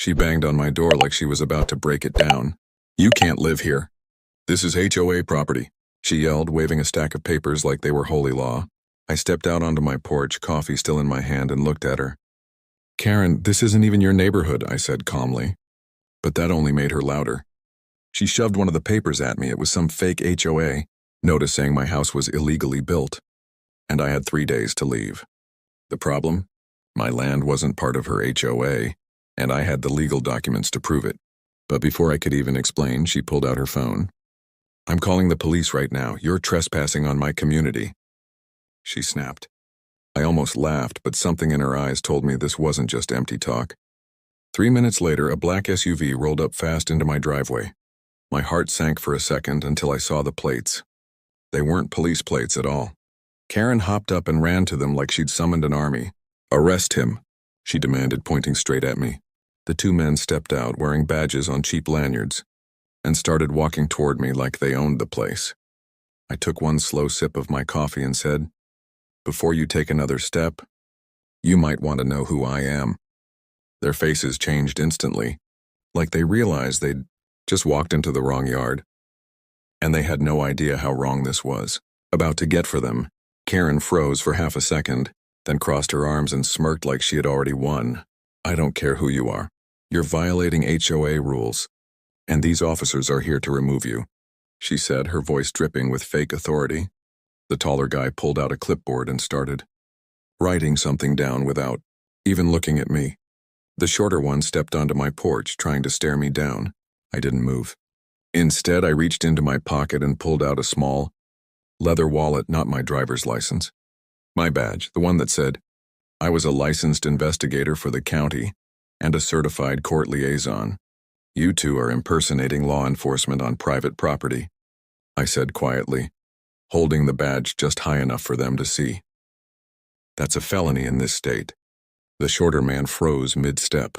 She banged on my door like she was about to break it down. "You can't live here. This is HOA property," she yelled, waving a stack of papers like they were holy law. I stepped out onto my porch, coffee still in my hand, and looked at her. "Karen, this isn't even your neighborhood," I said calmly. But that only made her louder. She shoved one of the papers at me. It was some fake HOA, notice saying my house was illegally built, and I had 3 days to leave. The problem? My land wasn't part of her HOA, and I had the legal documents to prove it. But before I could even explain, she pulled out her phone. "I'm calling the police right now. You're trespassing on my community," she snapped. I almost laughed, but something in her eyes told me this wasn't just empty talk. 3 minutes later, a black SUV rolled up fast into my driveway. My heart sank for a second until I saw the plates. They weren't police plates at all. Karen hopped up and ran to them like she'd summoned an army. "Arrest him," she demanded, pointing straight at me. The two men stepped out, wearing badges on cheap lanyards, and started walking toward me like they owned the place. I took one slow sip of my coffee and said, "Before you take another step, you might want to know who I am." Their faces changed instantly, like they realized they'd just walked into the wrong yard. And they had no idea how wrong this was. About to get for them, Karen froze for half a second, then crossed her arms and smirked like she had already won. "I don't care who you are. You're violating HOA rules, and these officers are here to remove you," she said, her voice dripping with fake authority. The taller guy pulled out a clipboard and started writing something down without even looking at me. The shorter one stepped onto my porch, trying to stare me down. I didn't move. Instead, I reached into my pocket and pulled out a small leather wallet, not my driver's license. My badge, the one that said I was a licensed investigator for the county and a certified court liaison. "You two are impersonating law enforcement on private property," I said quietly, holding the badge just high enough for them to see. "That's a felony in this state." The shorter man froze mid-step.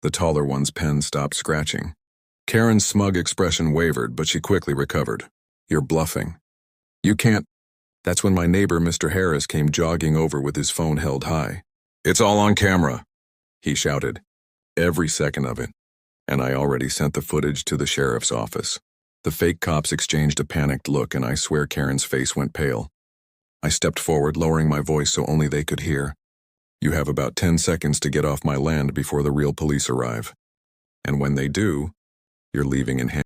The taller one's pen stopped scratching. Karen's smug expression wavered, but she quickly recovered. "You're bluffing. You can't." That's when my neighbor, Mr. Harris, came jogging over with his phone held high. "It's all on camera," he shouted. Every second of it. And I already sent the footage to the sheriff's office. The fake cops exchanged a panicked look, and I swear Karen's face went pale. I stepped forward, lowering my voice so only they could hear. "You have about 10 seconds to get off my land before the real police arrive. And when they do, you're leaving in hand."